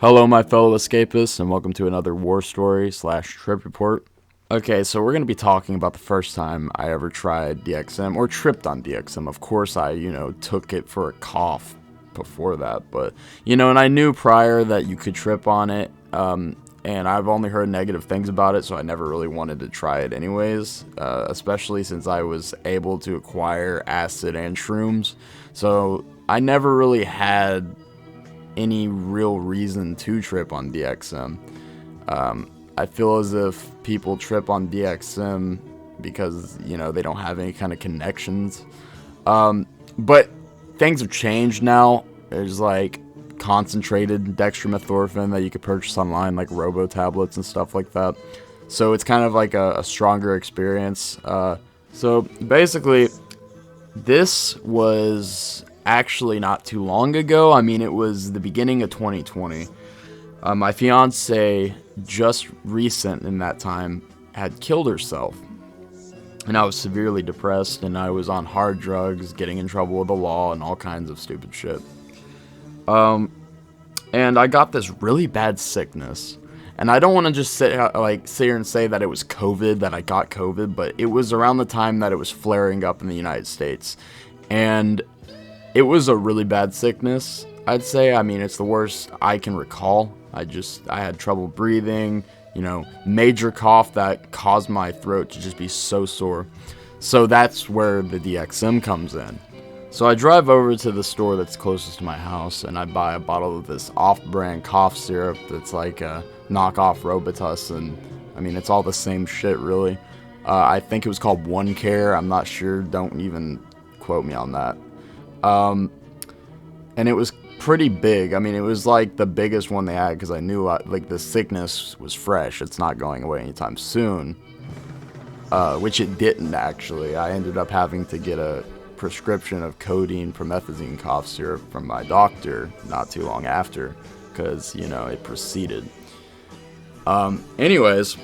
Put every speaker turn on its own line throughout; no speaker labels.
Hello, my fellow escapists, and welcome to another war story slash trip report. Okay, so we're going to be talking about the first time I ever tried DXM or tripped on DXM. Of course, I, took it for a cough before that, but, and I knew prior that you could trip on it, and I've only heard negative things about it, so I never really wanted to try it anyways, especially since I was able to acquire acid and shrooms. So I never really had any real reason to trip on DXM. I feel as if people trip on DXM because, they don't have any kind of connections. But things have changed now. There's like concentrated dextromethorphan that you could purchase online, like robo tablets and stuff like that. So it's kind of like a stronger experience. So basically, this was actually not too long ago. I mean, it was the beginning of 2020. My fiance, just recent in that time, had killed herself. And I was severely depressed, and I was on hard drugs, getting in trouble with the law, and all kinds of stupid shit. And I got this really bad sickness. And I don't want to just sit here and say that it was COVID, that I got COVID, but it was around the time that it was flaring up in the United States. And it was a really bad sickness, I'd say. I mean, it's the worst I can recall. I had trouble breathing, major cough that caused my throat to just be so sore. So that's where the DXM comes in. So I drive over to the store that's closest to my house, and I buy a bottle of this off-brand cough syrup that's like a knockoff Robitussin. And I mean, it's all the same shit, really. I think it was called One Care. I'm not sure. Don't even quote me on that. And it was pretty big. I mean, it was like the biggest one they had because I knew the sickness was fresh. It's not going away anytime soon. Which it didn't, actually. I ended up having to get a prescription of codeine promethazine cough syrup from my doctor not too long after because, it proceeded. Anyways,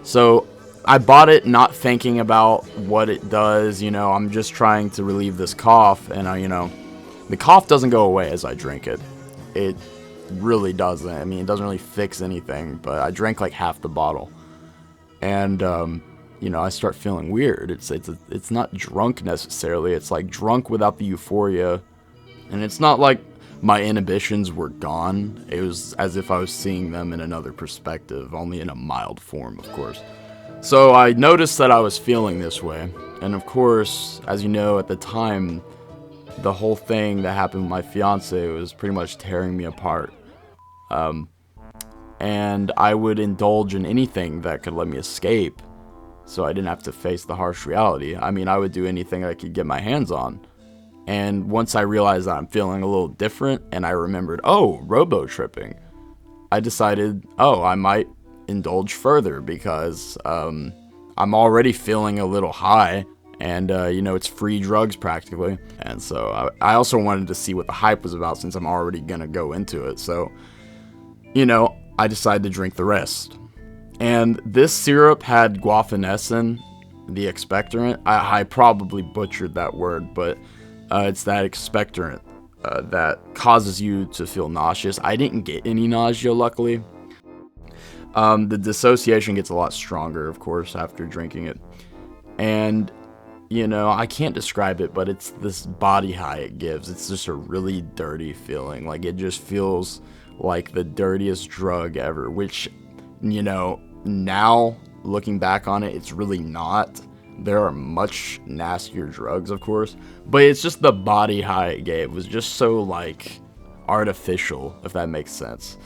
so I bought it not thinking about what it does. I'm just trying to relieve this cough, and the cough doesn't go away as I drink it. It really doesn't. I mean, it doesn't really fix anything, but I drank like half the bottle. And, I start feeling weird. It's not drunk necessarily. It's like drunk without the euphoria. And it's not like my inhibitions were gone. It was as if I was seeing them in another perspective, only in a mild form, of course. So I noticed that I was feeling this way. And of course, as you know, at the time, the whole thing that happened with my fiance was pretty much tearing me apart. And I would indulge in anything that could let me escape, so I didn't have to face the harsh reality. I mean, I would do anything I could get my hands on. And once I realized that I'm feeling a little different, and I remembered, robo tripping, I decided, I might indulge further because I'm already feeling a little high. And, it's free drugs practically. And so I also wanted to see what the hype was about since I'm already going to go into it. So, I decided to drink the rest. And this syrup had guaifenesin, the expectorant. I probably butchered that word, but it's that expectorant that causes you to feel nauseous. I didn't get any nausea, luckily. The dissociation gets a lot stronger, of course, after drinking it. And I can't describe it, but it's this body high it gives. It's just a really dirty feeling. Like, it just feels like the dirtiest drug ever, which, now looking back on it, it's really not. There are much nastier drugs, of course, but it's just the body high it gave was just so, like, artificial, if that makes sense.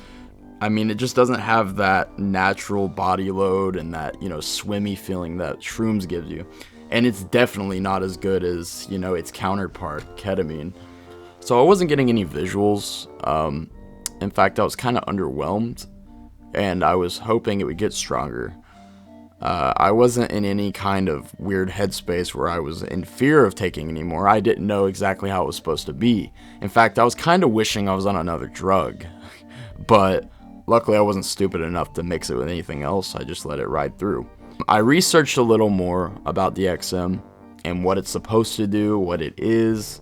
I mean, it just doesn't have that natural body load and that, swimmy feeling that shrooms gives you. And it's definitely not as good as, its counterpart, ketamine. So I wasn't getting any visuals. In fact, I was kind of underwhelmed, and I was hoping it would get stronger. I wasn't in any kind of weird headspace where I was in fear of taking any more. I didn't know exactly how it was supposed to be. In fact, I was kind of wishing I was on another drug. But luckily, I wasn't stupid enough to mix it with anything else. I just let it ride through. I researched a little more about DXM and what it's supposed to do, what it is,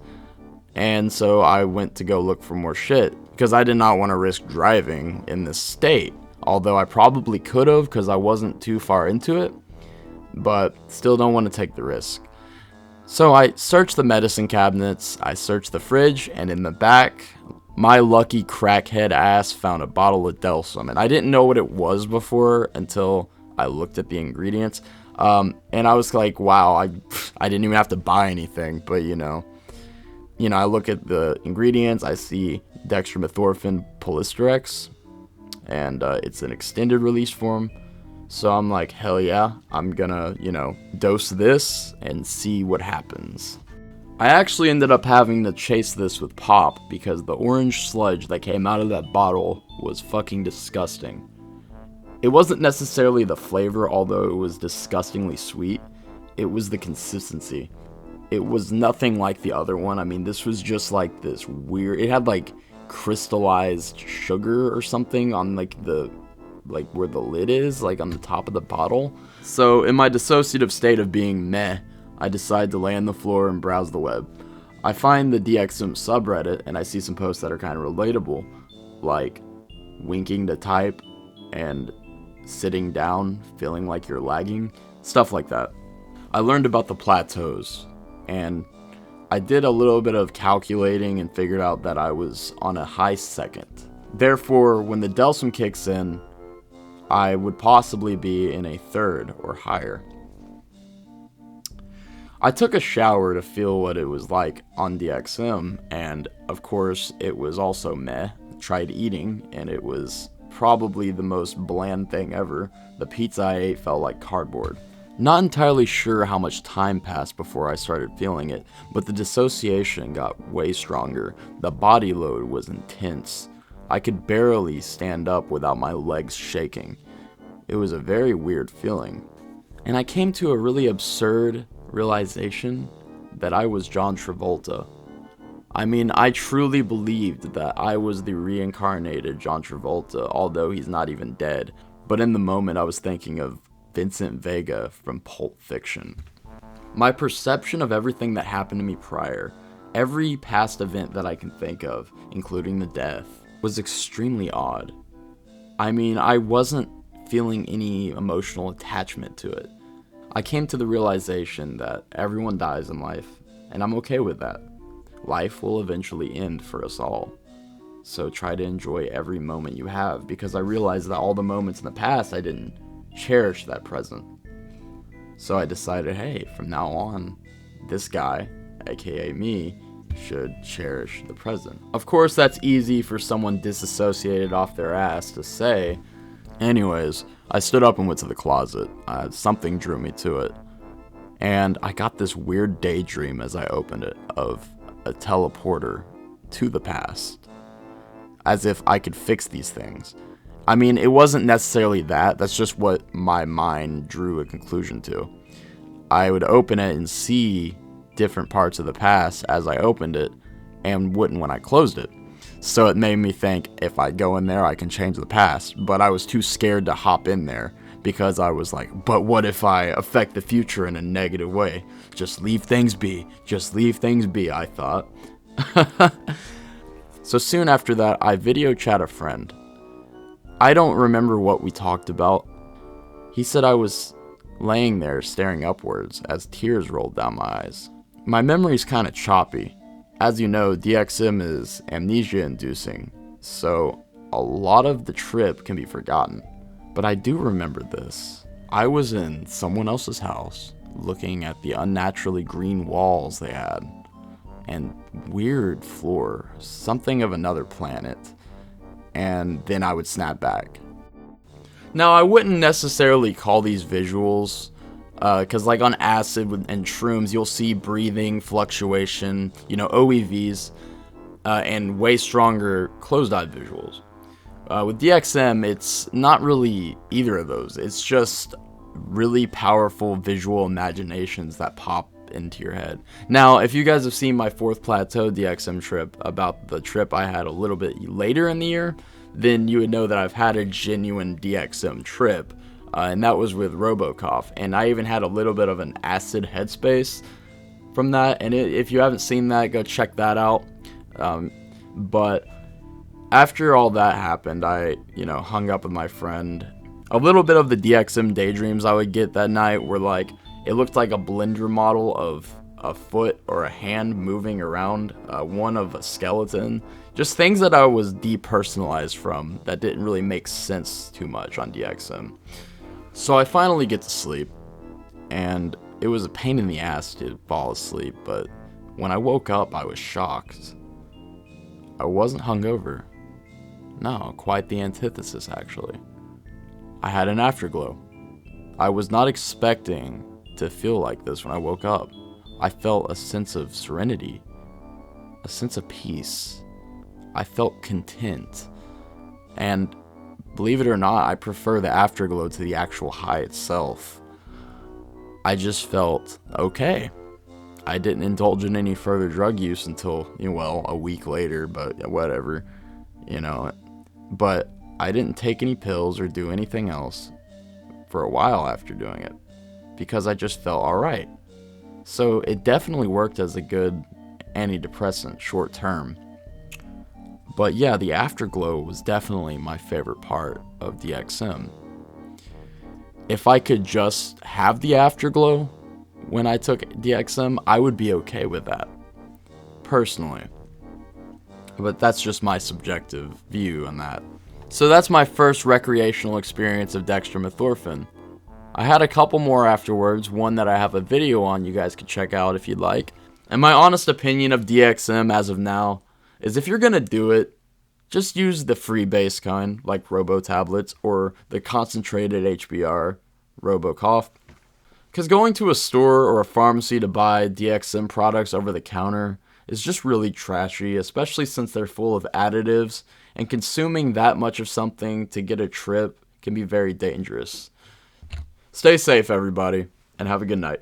And so I went to go look for more shit because I did not want to risk driving in this state. Although I probably could have because I wasn't too far into it, but still don't want to take the risk. So I searched the medicine cabinets, I searched the fridge, and in the back, my lucky crackhead ass found a bottle of Delsum. And I didn't know what it was before until I looked at the ingredients. And I was like, wow, I didn't even have to buy anything, but I look at the ingredients, I see dextromethorphan polysterex, and it's an extended release form. So I'm like, hell yeah, I'm gonna, dose this and see what happens. I actually ended up having to chase this with Pop because the orange sludge that came out of that bottle was fucking disgusting. It wasn't necessarily the flavor, although it was disgustingly sweet. It was the consistency. It was nothing like the other one. I mean, this was just like this weird, it had like crystallized sugar or something on like where the lid is, like on the top of the bottle. So in my dissociative state of being meh, I decide to lay on the floor and browse the web. I find the DXM subreddit and I see some posts that are kind of relatable, like winking to type and sitting down, feeling like you're lagging, stuff like that. I learned about the plateaus, and I did a little bit of calculating and figured out that I was on a high second. Therefore, when the Delsum kicks in, I would possibly be in a third or higher. I took a shower to feel what it was like on DXM, and of course, it was also meh. Tried eating, and it was probably the most bland thing ever. The pizza I ate felt like cardboard. Not entirely sure how much time passed before I started feeling it, but the dissociation got way stronger. The body load was intense. I could barely stand up without my legs shaking. It was a very weird feeling. And I came to a really absurd realization that I was John Travolta. I mean, I truly believed that I was the reincarnated John Travolta, although he's not even dead. But in the moment, I was thinking of Vincent Vega from Pulp Fiction. My perception of everything that happened to me prior, every past event that I can think of, including the death, was extremely odd. I mean, I wasn't feeling any emotional attachment to it. I came to the realization that everyone dies in life, and I'm okay with that. Life will eventually end for us all. So try to enjoy every moment you have, because I realized that all the moments in the past I didn't cherish that present. So I decided, hey, from now on, this guy, aka me, should cherish the present. Of course, that's easy for someone disassociated off their ass to say. Anyways, I stood up and went to the closet. Something drew me to it. And I got this weird daydream as I opened it of a teleporter to the past, as if I could fix these things. I mean, it wasn't necessarily that, that's just what my mind drew a conclusion to. I would open it and see different parts of the past as I opened it, and wouldn't when I closed it. So it made me think, if I go in there, I can change the past, but I was too scared to hop in there, because I was like, but what if I affect the future in a negative way? Just leave things be, I thought. So soon after that, I video chat a friend. I don't remember what we talked about. He said I was laying there staring upwards as tears rolled down my eyes. My memory's kinda choppy. As you know, DXM is amnesia-inducing, so a lot of the trip can be forgotten. But I do remember this. I was in someone else's house, looking at the unnaturally green walls they had, and weird floor, something of another planet, and then I would snap back. Now, I wouldn't necessarily call these visuals, because like on acid and shrooms, you'll see breathing, fluctuation, OEVs, and way stronger closed-eye visuals. With DXM, it's not really either of those. It's just really powerful visual imaginations that pop into your head. Now, if you guys have seen my 4th Plateau DXM trip, about the trip I had a little bit later in the year, then you would know that I've had a genuine DXM trip, and that was with Robocough, and I even had a little bit of an acid headspace. from that, and if you haven't seen that, go check that out. But after all that happened, I, hung up with my friend. A little bit of the DXM daydreams I would get that night were like, it looked like a Blender model of a foot or a hand moving around, one of a skeleton. Just things that I was depersonalized from that didn't really make sense too much on DXM. So I finally get to sleep, and it was a pain in the ass to fall asleep, but when I woke up, I was shocked. I wasn't hungover. No, quite the antithesis, actually. I had an afterglow. I was not expecting to feel like this when I woke up. I felt a sense of serenity, a sense of peace. I felt content. And believe it or not, I prefer the afterglow to the actual high itself. I just felt okay. I didn't indulge in any further drug use until, a week later, but whatever, But I didn't take any pills or do anything else for a while after doing it because I just felt alright. So it definitely worked as a good antidepressant short term. But yeah, the afterglow was definitely my favorite part of DXM. If I could just have the afterglow when I took DXM, I would be okay with that, personally. But that's just my subjective view on that. So that's my first recreational experience of dextromethorphan. I had a couple more afterwards, one that I have a video on you guys can check out if you'd like. And my honest opinion of DXM as of now is if you're going to do it, just use the free base kind, like Robo tablets, or the concentrated HBR, Robo Cough. Because going to a store or a pharmacy to buy DXM products over the counter is just really trashy, especially since they're full of additives, and consuming that much of something to get a trip can be very dangerous. Stay safe, everybody, and have a good night.